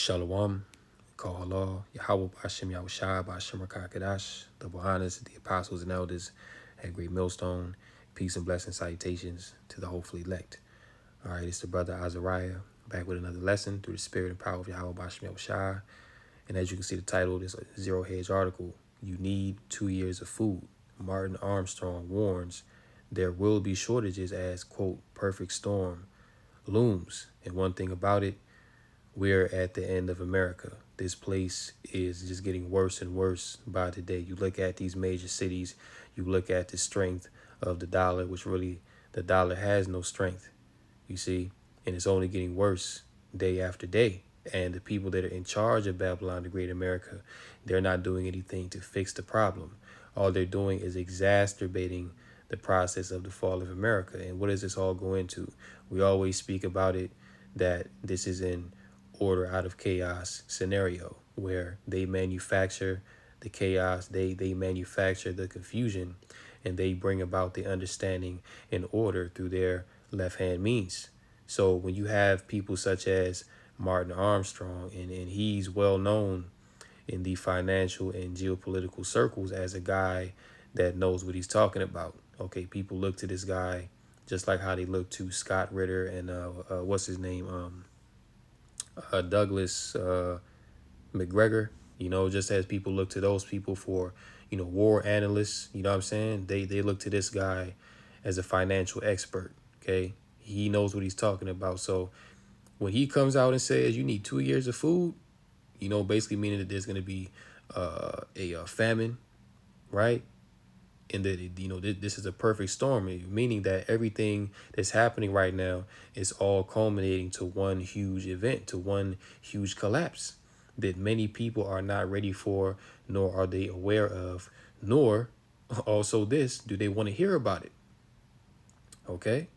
Shalom, Kahala, Yahweh Bashem Yahushai, Bashem Rakakadash, the Bohanas, the apostles and elders at Great Millstone. Peace and blessing salutations to the hopefully elect. All right, it's the brother Azariah back with another lesson through the spirit and power of Yahweh Bashem Yahushai. And as you can see, the title of this Zero Hedge article, You Need 2 Years of Food. Martin Armstrong warns there will be shortages as, quote, perfect storm looms. And one thing about it, we're at the end of America. This place is just getting worse and worse by the day. You look at these major cities, you look at the strength of the dollar, which really the dollar has no strength, you see, and it's only getting worse day after day. And the people that are in charge of Babylon, the Great America, they're not doing anything to fix the problem. All they're doing is exacerbating the process of the fall of America. And what does this all go into? We always speak about it, that this is an order out of chaos scenario where they manufacture the chaos, they manufacture the confusion, and they bring about the understanding and order through their left hand means. So when you have people such as Martin Armstrong, and he's well known in the financial and geopolitical circles as a guy that knows what he's talking about. Okay, people look to this guy just like how they look to Scott Ritter and what's his name, Douglas McGregor. You know, just as people look to those people for, you know, war analysts. You know what I'm saying? They look to this guy as a financial expert. Okay, he knows what he's talking about. So when he comes out and says you need 2 years of food, you know, basically meaning that there's going to be a famine, right? And that, you know, this is a perfect storm, meaning that everything that's happening right now is all culminating to one huge event, to one huge collapse that many people are not ready for, nor are they aware of, nor also this, do they want to hear about it? Okay?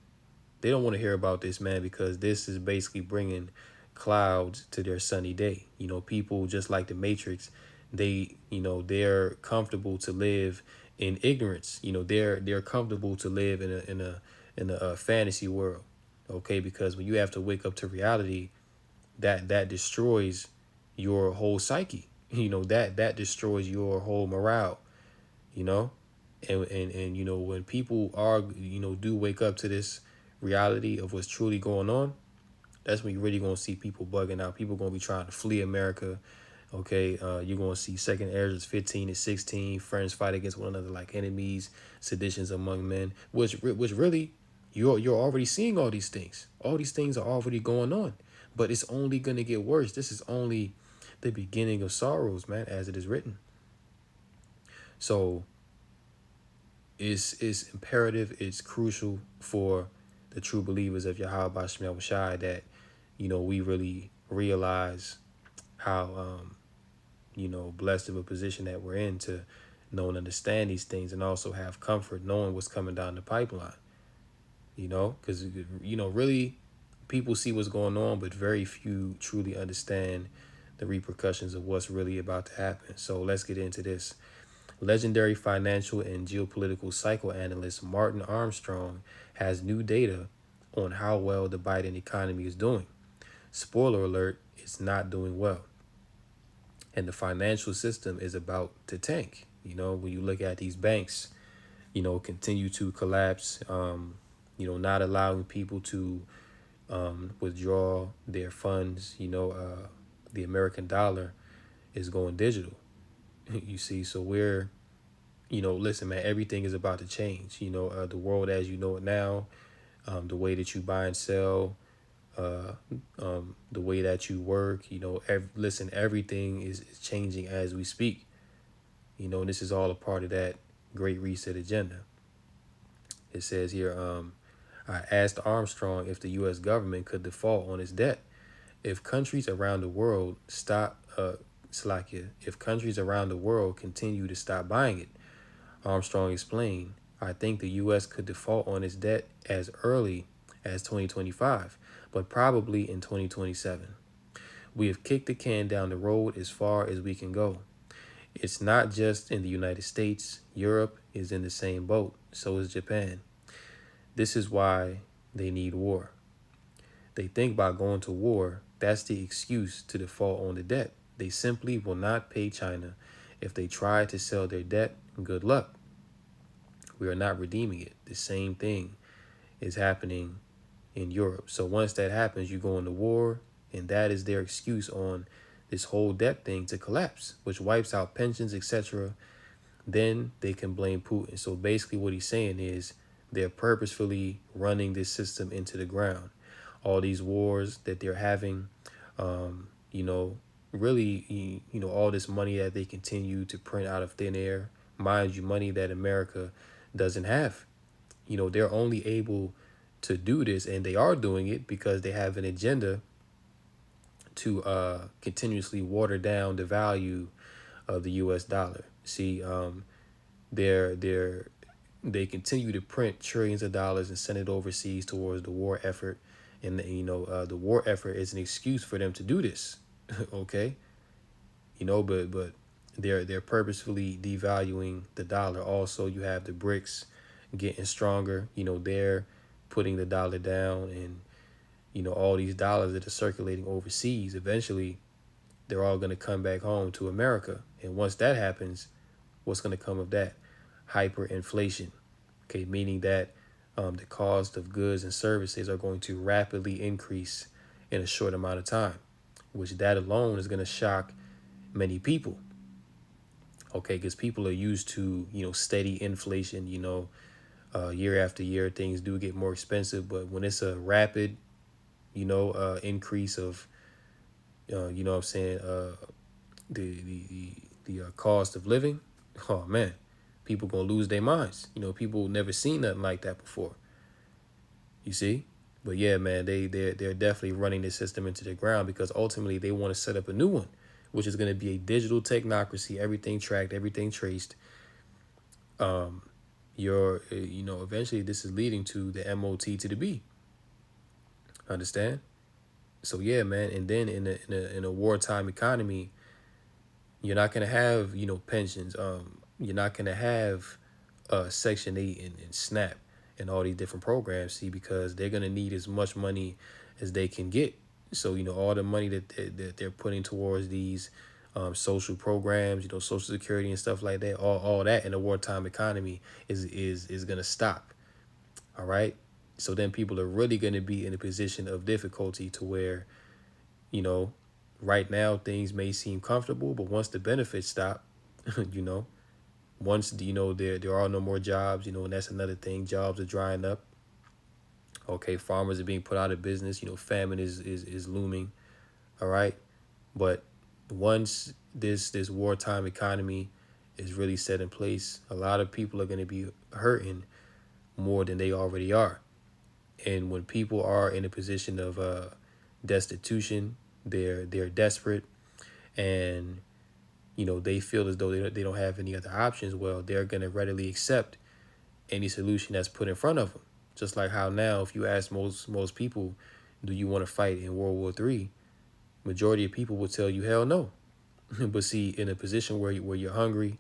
They don't want to hear about this, man, because this is basically bringing clouds to their sunny day. You know, people just like the Matrix, they, you know, they're comfortable to live in ignorance. You know, they're comfortable to live in a fantasy world. Okay, because when you have to wake up to reality, that destroys your whole psyche. You know, that destroys your whole morale. You know, and you know, when people are, you know, do wake up to this reality of what's truly going on, that's when you're really going to see people bugging out. People going to be trying to flee America. Okay, you're going to see second Ezra 15 and 16, friends fight against one another like enemies, seditions among men, which really, you're already seeing all these things. All these things are already going on, but it's only going to get worse. This is only the beginning of sorrows, man, as it is written. So it's imperative, it's crucial for the true believers of Yahweh Bashem Yahushai that, you know, we really realize how, you know, blessed of a position that we're in to know and understand these things, and also have comfort knowing what's coming down the pipeline, you know, because, you know, really people see what's going on, but very few truly understand the repercussions of what's really about to happen. So let's get into this. Legendary financial and geopolitical psychoanalyst Martin Armstrong has new data on how well the Biden economy is doing. Spoiler alert, it's not doing well. And the financial system is about to tank. You know, when you look at these banks, you know, continue to collapse, you know, not allowing people to withdraw their funds. You know, the American dollar is going digital. You see, so we're, you know, listen, man, everything is about to change. You know, the world as you know it now, the way that you buy and sell, the way that you work, you know, listen, everything is changing as we speak. You know, and this is all a part of that Great Reset agenda. It says here, I asked Armstrong if the U.S. government could default on its debt. If countries around the world if countries around the world continue to stop buying it, Armstrong explained, I think the U.S. could default on its debt as early as 2025, but probably in 2027. We have kicked the can down the road as far as we can go. It's not just in the United States. Europe is in the same boat. So is Japan. This is why they need war. They think about going to war That's the excuse to default on the debt. They simply will not pay China. If they try to sell their debt, good luck. We are not redeeming it. The same thing is happening in Europe. So once that happens, you go into war, and that is their excuse on this whole debt thing to collapse, which wipes out pensions, etc. Then they can blame Putin. So basically what he's saying is they're purposefully running this system into the ground. All these wars that they're having, you know, really, you know, all this money that they continue to print out of thin air, mind you, money that America doesn't have. You know, they're only able to do this, and they are doing it because they have an agenda to continuously water down the value of the U.S. dollar. See, they're they continue to print trillions of dollars and send it overseas towards the war effort, and you know the war effort is an excuse for them to do this. Okay, you know, but they're purposefully devaluing the dollar. Also, you have the BRICS getting stronger. You know, they're putting the dollar down, and you know all these dollars that are circulating overseas. Eventually, they're all going to come back home to America, and once that happens, what's going to come of that? Hyperinflation. Okay, meaning that the cost of goods and services are going to rapidly increase in a short amount of time, which that alone is going to shock many people. Okay, because people are used to, you know, steady inflation, you know, year after year, things do get more expensive. But when it's a rapid, you know, increase of, you know what I'm saying, the cost of living, oh man, people gonna lose their minds. You know, people never seen nothing like that before. You see? But yeah, man, they're definitely running this system into the ground because ultimately they want to set up a new one, which is going to be a digital technocracy, everything tracked, everything traced. You know, eventually this is leading to the MOT to the B. Understand? So yeah, man, and then in a wartime economy, you're not gonna have, you know, pensions. You're not gonna have Section 8 and SNAP and all these different programs, see, because they're gonna need as much money as they can get. So, you know, all the money that they're putting towards these social programs, you know, Social Security and stuff like that, all that in a wartime economy is gonna stop. All right. So then people are really gonna be in a position of difficulty to where, you know, right now things may seem comfortable, but once the benefits stop, you know, once you know there are no more jobs, you know, and that's another thing. Jobs are drying up. Okay, farmers are being put out of business. You know, famine is looming. All right, but once this wartime economy is really set in place, a lot of people are going to be hurting more than they already are. And when people are in a position of destitution, they're desperate, and you know they feel as though they don't have any other options. Well, they're going to readily accept any solution that's put in front of them. Just like how now, if you ask most people, do you want to fight in World War III? Majority of people will tell you hell no. But see, in a position where you're hungry,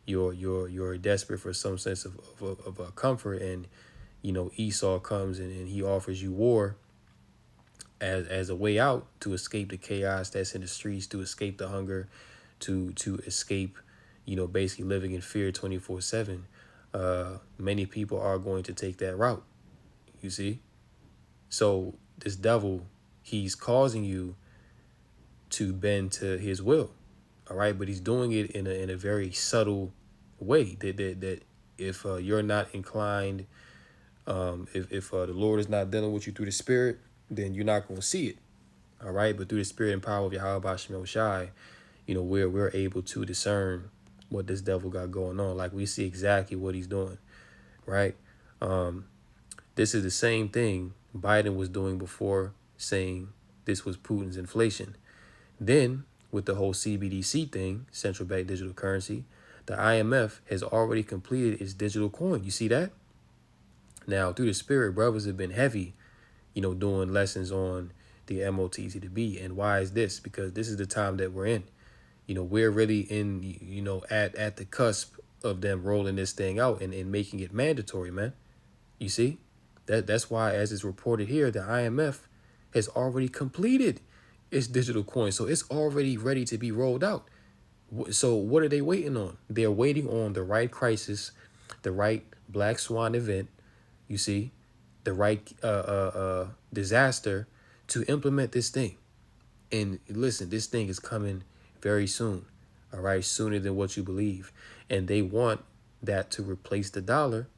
you're desperate for some sense of comfort, and you know Esau comes and he offers you war as a way out to escape the chaos that's in the streets, to escape the hunger, to escape, you know, basically living in fear 24/7. Many people are going to take that route. You see, so this devil, he's causing you to bend to his will. All right, but he's doing it in a very subtle way that if you're not inclined, if the Lord is not dealing with you through the Spirit, then you're not going to see it. All right, but through the Spirit and power of Yahweh Bashim Shai, you know, we're able to discern what this devil got going on. Like we see exactly what he's doing, right? This is the same thing Biden was doing before, saying this was Putin's inflation. Then with the whole CBDC thing, central bank digital currency, the IMF has already completed its digital coin. You see that? Now, through the Spirit, brothers have been heavy, you know, doing lessons on the MOTC to be. And why is this? Because this is the time that we're in. You know, we're really in, you know, at the cusp of them rolling this thing out and making it mandatory, man. You see? That's why, as is reported here, the IMF has already completed It's digital coin. So it's already ready to be rolled out. So what are they waiting on? They're waiting on the right crisis, the right black swan event, you see, the right disaster to implement this thing. And listen, this thing is coming very soon, all right, sooner than what you believe. And they want that to replace the dollar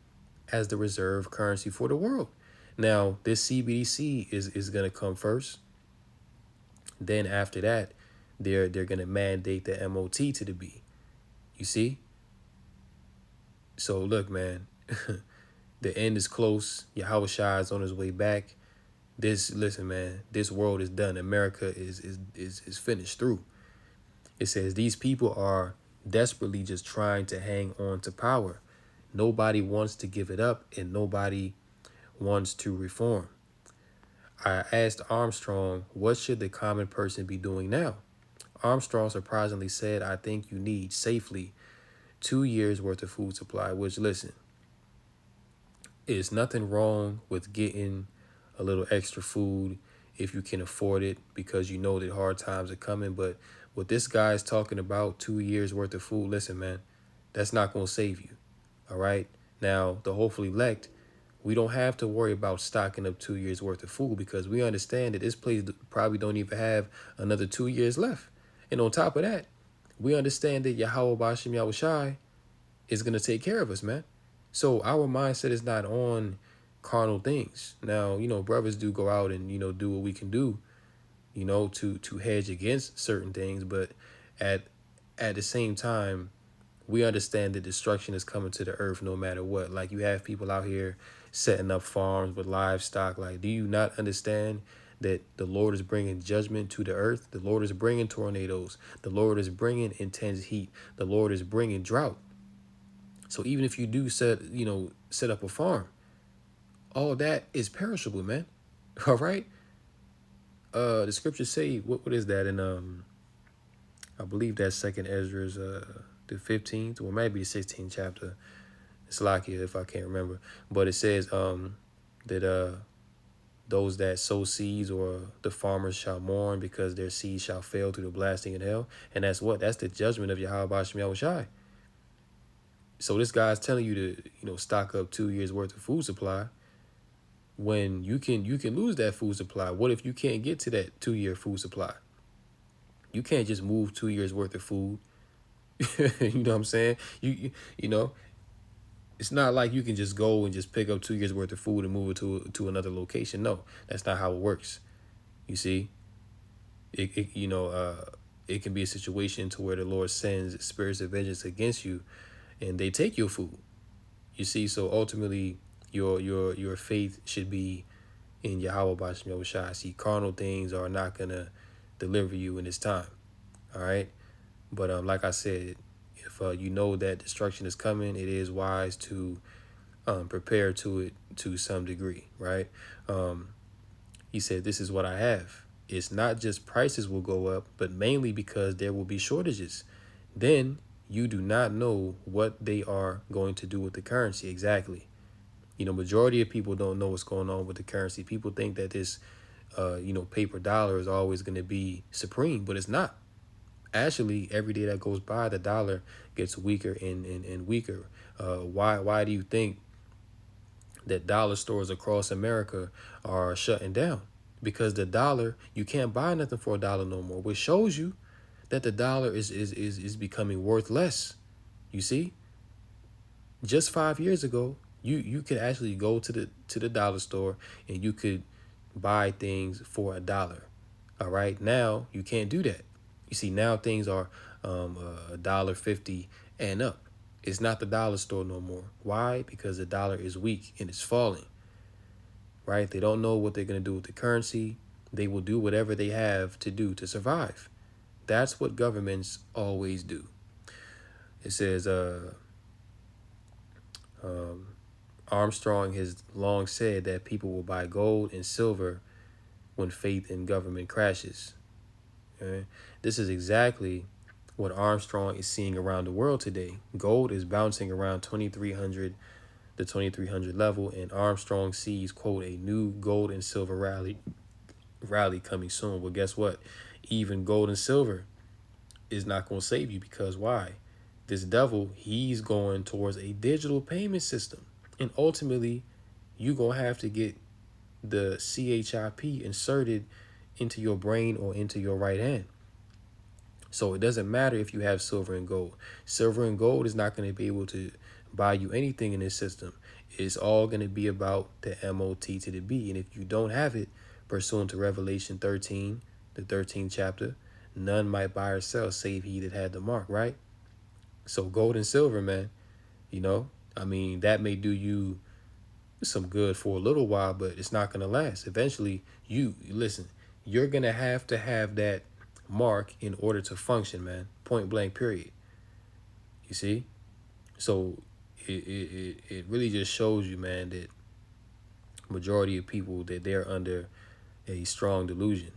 as the reserve currency for the world. Now, this CBDC is going to come first. Then after that, they're going to mandate the MOT to the B. You see? So look, man, the end is close. Yahweh Shai is on his way back. Listen, man, this world is done. America is finished through. It says these people are desperately just trying to hang on to power. Nobody wants to give it up, and nobody wants to reform. I asked Armstrong, what should the common person be doing now? Armstrong surprisingly said, I think you need safely 2 years worth of food supply, which, listen, is nothing wrong with getting a little extra food if you can afford it because you know that hard times are coming. But what this guy is talking about, 2 years worth of food, listen, man, that's not going to save you. All right. Now, the hopefully elect, we don't have to worry about stocking up 2 years worth of food because we understand that this place probably don't even have another 2 years left. And on top of that, we understand that Yahweh Bashim Yahushai is going to take care of us, man. So our mindset is not on carnal things. Now, brothers do go out and, do what we can do, to hedge against certain things. But at the same time, we understand that destruction is coming to the earth no matter what. Like, you have people out here setting up farms with livestock. Like, do you not understand that the Lord is bringing judgment to the earth? The Lord is bringing tornadoes. The Lord is bringing intense heat. The Lord is bringing drought. So even if you do set up a farm, all that is perishable, man. All right. The scriptures say what is that in I believe that's Second Ezra's the 15th or maybe the 16th chapter. It's lucky if I can't remember, but it says that those that sow seeds or the farmers shall mourn because their seeds shall fail through the blasting in hell, and that's the judgment of Yahweh Bashim Yahushai. So this guy's telling you to stock up 2 years worth of food supply when you can lose that food supply. What if you can't get to that 2 year food supply? You can't just move 2 years worth of food. You know what I'm saying? You know, it's not like you can just go and just pick up 2 years worth of food and move it to another location. No, that's not how it works. You see, it can be a situation to where the Lord sends spirits of vengeance against you, and they take your food. You see, so ultimately, your faith should be in Yahweh Bashim Yahushai. See, carnal things are not gonna deliver you in this time. All right, but like I said, if you know that destruction is coming, it is wise to prepare to it to some degree, right? He said, "This is what I have. It's not just prices will go up, but mainly because there will be shortages. Then you do not know what they are going to do with the currency exactly. Majority of people don't know what's going on with the currency. People think that this, paper dollar is always going to be supreme, but it's not. Actually, every day that goes by, the dollar gets weaker and weaker. Why do you think that dollar stores across America are shutting down? Because the dollar, you can't buy nothing for $1 no more, which shows you that the dollar is becoming worth less. You see, just 5 years ago, you could actually go to the dollar store and you could buy things for $1. All right, now you can't do that. You see, now things are $1.50 and up. It's not the dollar store no more. Why? Because the dollar is weak and it's falling. Right? They don't know what they're going to do with the currency. They will do whatever they have to do to survive. That's what governments always do. It says, Armstrong has long said that people will buy gold and silver when faith in government crashes. Okay? This is exactly what Armstrong is seeing around the world today. Gold is bouncing around 2,300, the 2,300 level, and Armstrong sees, quote, a new gold and silver rally rally coming soon. Well, guess what? Even gold and silver is not going to save you, because why? This devil, he's going towards a digital payment system. And ultimately, you're going to have to get the CHIP inserted into your brain or into your right hand. So it doesn't matter if you have silver and gold. Silver and gold is not going to be able to buy you anything in this system. It's all going to be about the MOT to the B. And if you don't have it, pursuant to Revelation 13, the 13th chapter, none might buy or sell save he that had the mark, right? So gold and silver, man, you know, I mean, that may do you some good for a little while, but it's not going to last. Eventually, listen, you're going to have that mark in order to function, man. Point blank, period. You see? So it really just shows you, man, that majority of people, that they're under a strong delusion,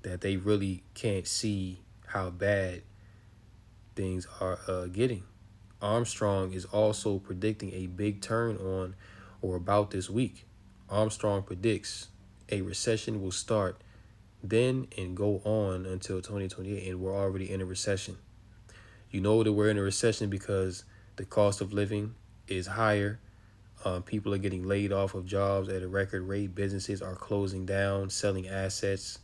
that they really can't see how bad things are getting. Armstrong is also predicting a big turn on or about this week. Armstrong predicts a recession will start then and go on until 2028, and we're already in a recession. You know that we're in a recession because the cost of living is higher. People are getting laid off of jobs at a record rate. Businesses are closing down, selling assets,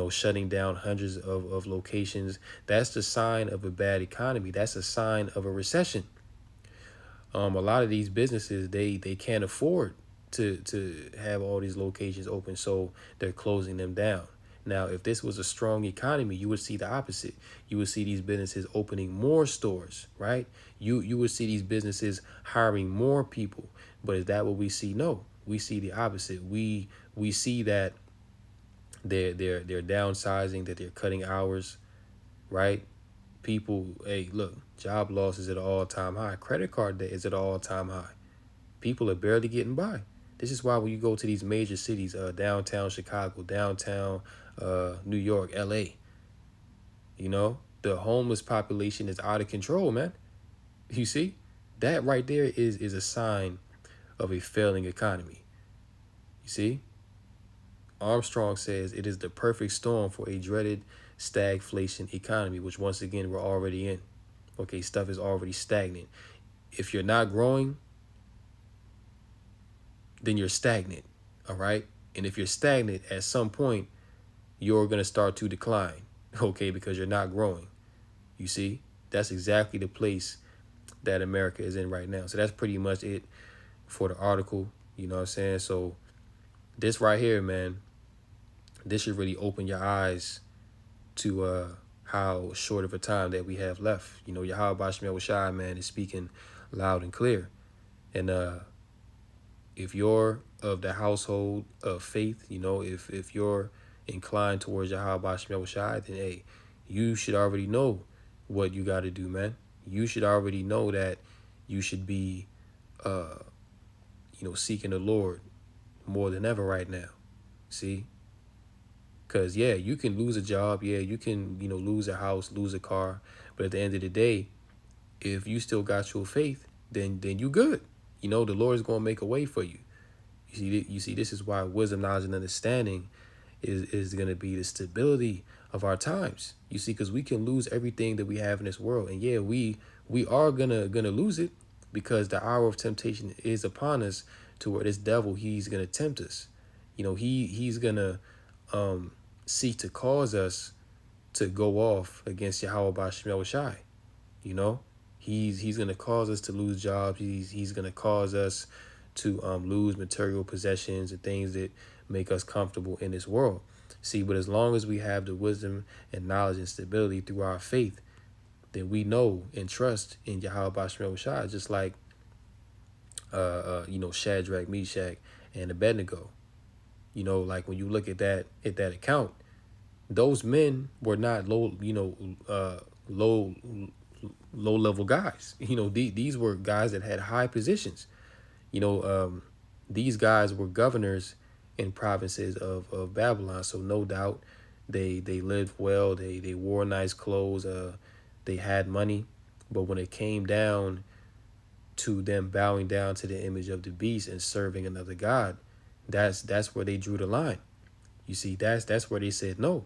shutting down hundreds of locations. That's the sign of a bad economy. That's a sign of a recession. A lot of these businesses, they can't afford to have all these locations open, so they're closing them down. Now, if this was a strong economy, you would see the opposite. You would see these businesses opening more stores, right? You would see these businesses hiring more people. But is that what we see? No, we see the opposite. We see that they're downsizing, that they're cutting hours, right? People, hey, look, job loss is at an all-time high. Credit card debt is at an all-time high. People are barely getting by. This is why when you go to these major cities, downtown Chicago, downtown New York, LA, the homeless population is out of control, man. You see? That right there is a sign of a failing economy. You see? Armstrong says it is the perfect storm for a dreaded stagflation economy, which once again we're already in. Okay, stuff is already stagnant. If you're not growing, then you're stagnant, all right? And if you're stagnant, at some point, you're going to start to decline, okay, because you're not growing. You see? That's exactly the place that America is in right now. So that's pretty much it for the article, you know what I'm saying? So this right here, man, this should really open your eyes to how short of a time that we have left. Yahweh Bashmel Shai, man, is speaking loud and clear. And if you're of the household of faith, if you're inclined towards Yahweh Bashmel Shai, then hey, you should already know what you got to do, man. You should already know that you should be, seeking the Lord more than ever right now. See? Because, yeah, you can lose a job. Yeah, you can, lose a house, lose a car. But at the end of the day, if you still got your faith, then you good. The Lord is going to make a way for you. You see, this is why wisdom, knowledge, and understanding is going to be the stability of our times. You see, because we can lose everything that we have in this world. And, yeah, we are gonna lose it, because the hour of temptation is upon us, to where this devil, he's going to tempt us. He's going to seek to cause us to go off against Yahweh Bashmel Shai. He's going to cause us to lose jobs. He's going to cause us to lose material possessions and things that make us comfortable in this world. See, but as long as we have the wisdom and knowledge and stability through our faith, then we know and trust in Yahweh Bashmel Shai, just like Shadrach, Meshach, and Abednego. Like when you look at that account, those men were not low level guys. These were guys that had high positions. These guys were governors in provinces of Babylon. So no doubt they lived well. They wore nice clothes. They had money. But when it came down to them bowing down to the image of the beast and serving another god, that's where they drew the line. You see, that's where they said no.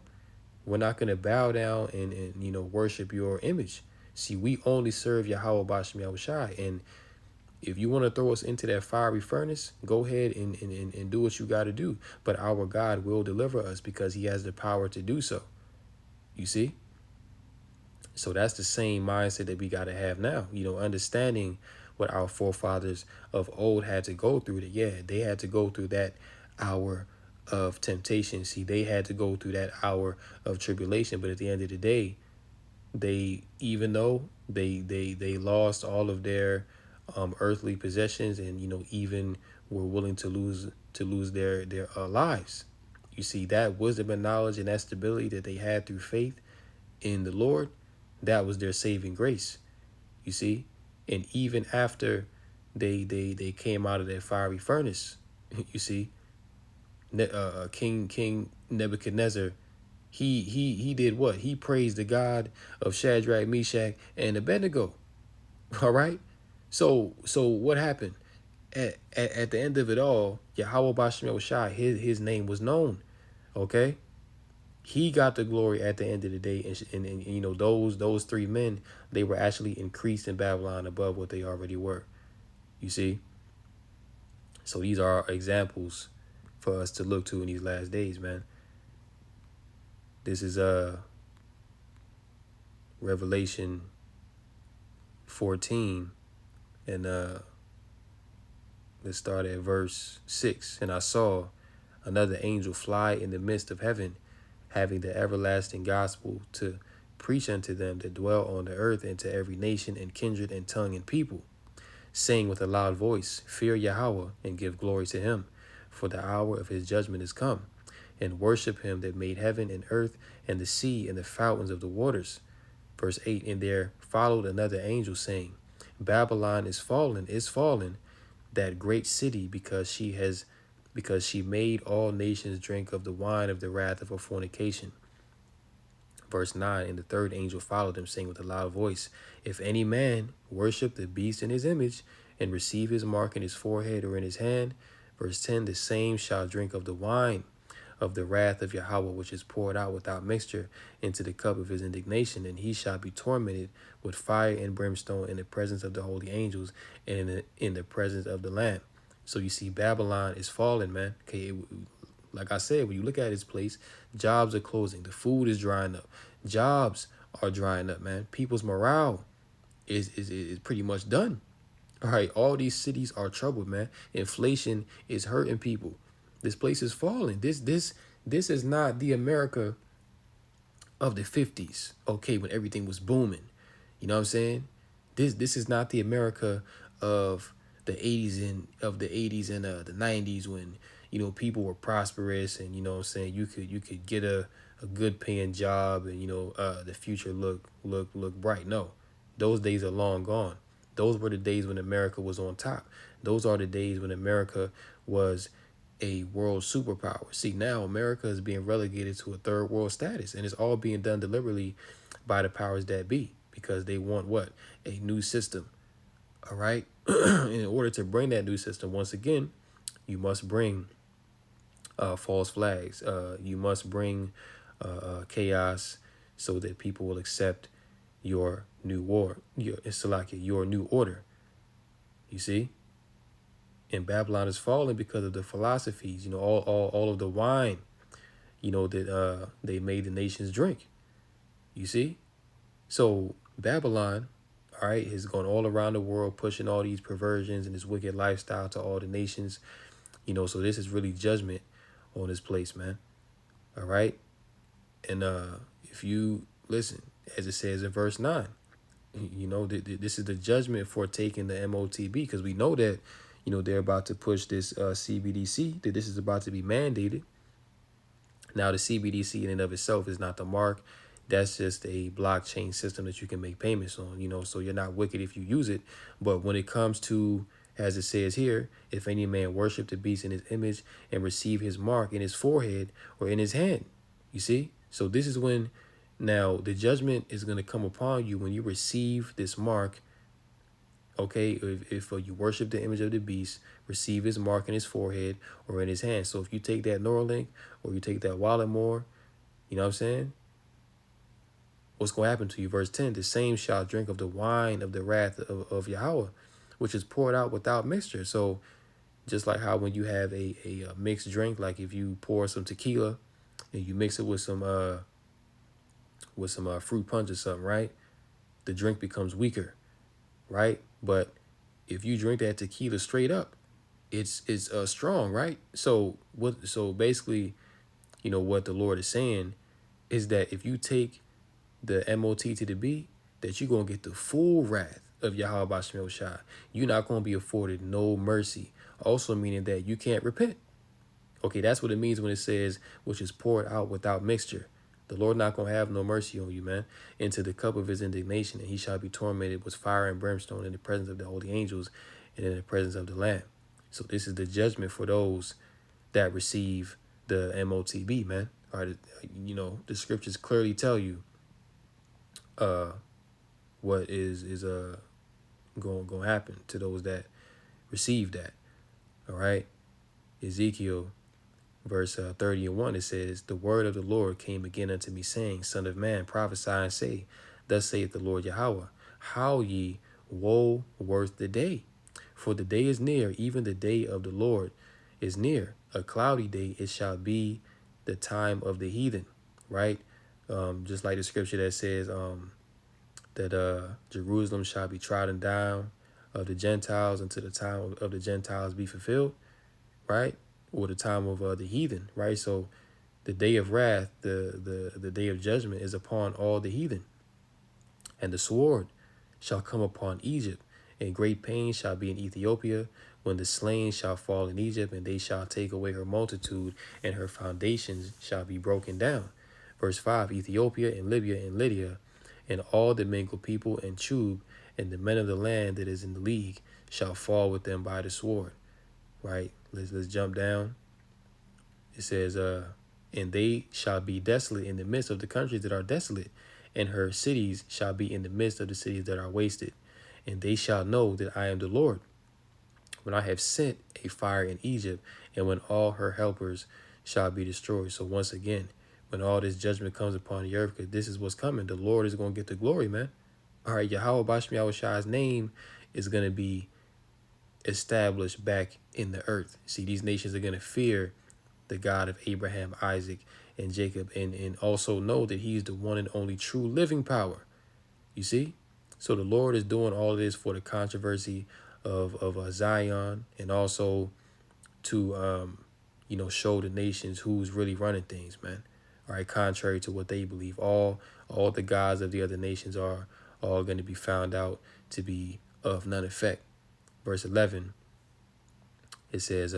We're not gonna bow down and worship your image. See, we only serve Yahweh Bashem Yahushai. And if you want to throw us into that fiery furnace, go ahead and do what you got to do. But our God will deliver us because he has the power to do so. You see? So that's the same mindset that we got to have now, understanding what our forefathers of old had to go through. That, yeah, they had to go through that hour of temptation. See, they had to go through that hour of tribulation. But at the end of the day, they, even though they lost all of their earthly possessions, and even were willing to lose their lives. You see, that wisdom and knowledge and that stability that they had through faith in the Lord, that was their saving grace. You see, and even after they came out of that fiery furnace, you see, King Nebuchadnezzar, he did what? He praised the God of Shadrach, Meshach, and Abednego. All right. So what happened? At the end of it all, Yahweh Bashem Shai, his name was known. Okay. He got the glory at the end of the day, and those three men, they were actually increased in Babylon above what they already were. You see. So these are examples for us to look to in these last days, man. This is Revelation 14, and let's start at verse 6. And I saw another angel fly in the midst of heaven, having the everlasting gospel to preach unto them that dwell on the earth, and to every nation and kindred and tongue and people, saying with a loud voice, Fear Yahweh, and give glory to him, for the hour of his judgment is come, and worship him that made heaven and earth and the sea and the fountains of the waters. Verse 8, and there followed another angel, saying, Babylon is fallen, that great city, because she made all nations drink of the wine of the wrath of her fornication. Verse 9, and the third angel followed him, saying with a loud voice, If any man worship the beast in his image, and receive his mark in his forehead or in his hand, verse 10, the same shall drink of the wine of the wrath of Yahweh, which is poured out without mixture into the cup of his indignation, and he shall be tormented with fire and brimstone in the presence of the holy angels, and in the presence of the Lamb. So you see, Babylon is falling, man. Okay, like I said, when you look at this place, jobs are closing, the food is drying up, jobs are drying up, man. People's morale is pretty much done. All right, all these cities are troubled, man. Inflation is hurting people. This place is falling. This is not the America of the 50s, okay, when everything was booming. You know what I'm saying? This is not the America of the 80s and the 90s, when people were prosperous, and what I'm saying, you could get a good paying job, and the future look bright. No, those days are long gone. Those were the days when America was on top. Those are the days when America was a world superpower. See, now America is being relegated to a third world status, and it's all being done deliberately by the powers that be, because they want what? A new system. All right. In order to bring that new system, once again, you must bring false flags. You must bring chaos, so that people will accept your new your new order. You see? And Babylon is falling because of the philosophies, all of the wine, that they made the nations drink. You see? So Babylon, all right, has gone all around the world, pushing all these perversions and this wicked lifestyle to all the nations. So this is really judgment on this place, man. All right. And if you listen, as it says in verse 9, this is the judgment for taking the MOTB, because we know that, they're about to push this CBDC, that this is about to be mandated. Now, the CBDC in and of itself is not the mark. That's just a blockchain system that you can make payments on, so you're not wicked if you use it. But when it comes to, as it says here, if any man worship the beast in his image and receive his mark in his forehead or in his hand, you see? So this is when, now the judgment is going to come upon you when you receive this mark Okay, if you worship the image of the beast, receive his mark in his forehead or in his hand. So if you take that Neuralink or you take that wallet more, you know what I'm saying? What's going to happen to you? Verse 10, the same shall drink of the wine of the wrath of Yahweh, which is poured out without mixture. So just like how when you have a mixed drink, like if you pour some tequila and you mix it with some fruit punch or something, right? The drink becomes weaker, right? But if you drink that tequila straight up, it's strong, right? So basically, you know what the Lord is saying is that if you take the MOT to the B, that you're gonna get the full wrath of Yahweh Bashim Shai. You're not gonna be afforded no mercy. Also meaning that you can't repent. Okay, that's what it means when it says, which is poured out without mixture. The Lord not gonna have no mercy on you, man. Into the cup of his indignation, and he shall be tormented with fire and brimstone in the presence of the holy angels and in the presence of the Lamb. So this is the judgment for those that receive the MOTB, man. All right, you know, the scriptures clearly tell you what is going to happen to those that receive that. All right, Ezekiel verse 30:1, it says, the word of the Lord came again unto me, saying, Son of man, prophesy and say, Thus saith the Lord Yahweh, how ye woe worth the day, for the day is near, even the day of the Lord is near, a cloudy day it shall be, the time of the heathen. Right, just like the scripture that says that Jerusalem shall be trodden down of the Gentiles until the time of the Gentiles be fulfilled, right? Or the time of the heathen, right? So the day of wrath, the day of judgment is upon all the heathen. And the sword shall come upon Egypt, and great pain shall be in Ethiopia, when the slain shall fall in Egypt, and they shall take away her multitude, and her foundations shall be broken down. Verse 5, Ethiopia and Libya and Lydia, and all the mingled people and Chub, and the men of the land that is in the league, shall fall with them by the sword. Right? Let's jump down. It says, and they shall be desolate in the midst of the countries that are desolate, and her cities shall be in the midst of the cities that are wasted. And they shall know that I am the Lord, when I have sent a fire in Egypt, and when all her helpers shall be destroyed. So once again, when all this judgment comes upon the earth, because this is what's coming, the Lord is going to get the glory, man. All right, Yahweh Bashmi Yahushai's name is going to be established back in the earth. See, these nations are going to fear the God of Abraham, Isaac, and Jacob, and also know that he's the one and only true living power. You see? So the Lord is doing all of this for the controversy of Zion, and also to, show the nations who's really running things, man. All right, contrary to what they believe. All the gods of the other nations are all going to be found out to be of none effect. Verse 11, it says,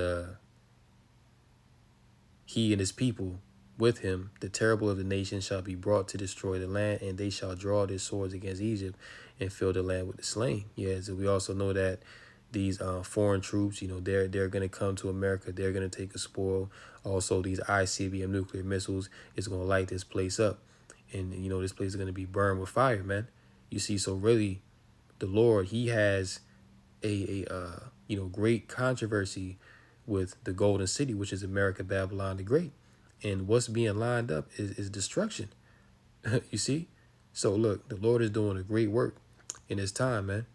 he and his people with him, the terrible of the nations, shall be brought to destroy the land, and they shall draw their swords against Egypt and fill the land with the slain. Yeah, so we also know that these foreign troops, they're going to come to America. They're going to take a spoil. Also, these ICBM nuclear missiles is going to light this place up. And, this place is going to be burned with fire, man. You see, so really, the Lord, he has a great controversy with the golden city, which is America, Babylon the Great. And what's being lined up is destruction. You see? So look, the Lord is doing a great work in his time, man.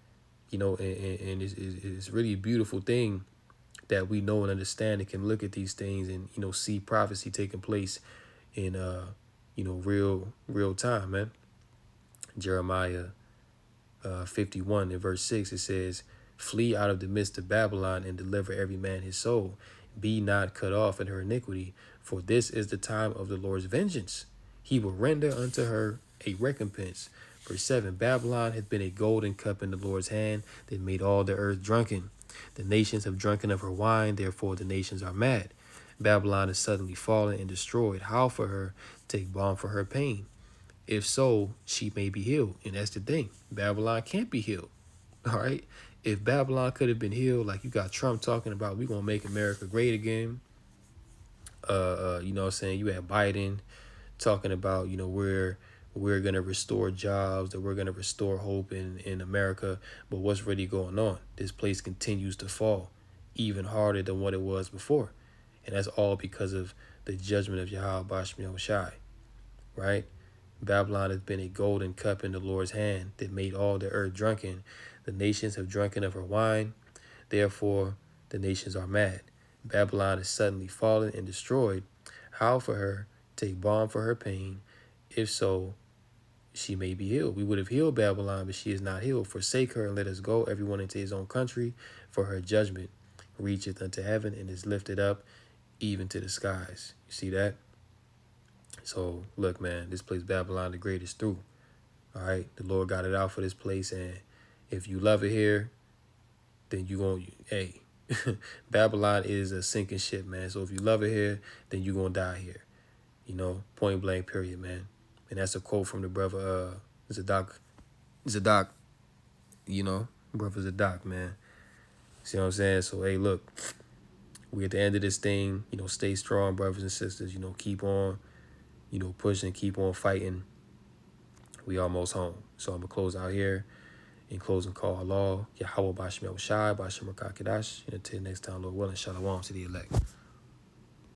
And it's really a beautiful thing that we know and understand and can look at these things and, see prophecy taking place in, real time, man. Jeremiah 51 in verse 6, it says, flee out of the midst of Babylon and deliver every man his soul. Be not cut off in her iniquity, for this is the time of the Lord's vengeance. He will render unto her a recompense. Verse 7, Babylon hath been a golden cup in the Lord's hand that made all the earth drunken. The nations have drunken of her wine, therefore the nations are mad. Babylon is suddenly fallen and destroyed. Howl for her, take balm for her pain. If so, she may be healed. And that's the thing. Babylon can't be healed. All right. If Babylon could have been healed, like you got Trump talking about, we're going to make America great again. You know what I'm saying? You had Biden talking about, we're we're going to restore jobs, that we're going to restore hope in America. But what's really going on? This place continues to fall even harder than what it was before. And that's all because of the judgment of Yahweh Bashmi Shai, right? Babylon has been a golden cup in the Lord's hand that made all the earth drunken. The nations have drunken of her wine. Therefore, the nations are mad. Babylon is suddenly fallen and destroyed. Howl for her, take balm for her pain. If so, she may be healed. We would have healed Babylon, but she is not healed. Forsake her and let us go, everyone into his own country, for her judgment reacheth unto heaven and is lifted up even to the skies. You see that? So, look, man, this place Babylon the Great is through. All right? The Lord got it out for this place, and if you love it here, then you going to, hey, Babylon is a sinking ship, man. So if you love it here, then you going to die here. You know, point blank, period, man. And that's a quote from the brother Zadok, you know, brother Zadok, man. See what I'm saying? So, hey, look, we at the end of this thing, you know, stay strong, brothers and sisters. You know, keep on, you know, pushing, keep on fighting. We almost home. So I'm going to close out here. In closing, call Allah, Yahweh Bashmi Shai, Bashim Rakakadash. Until next time, Lord willing, Shalom to the elect.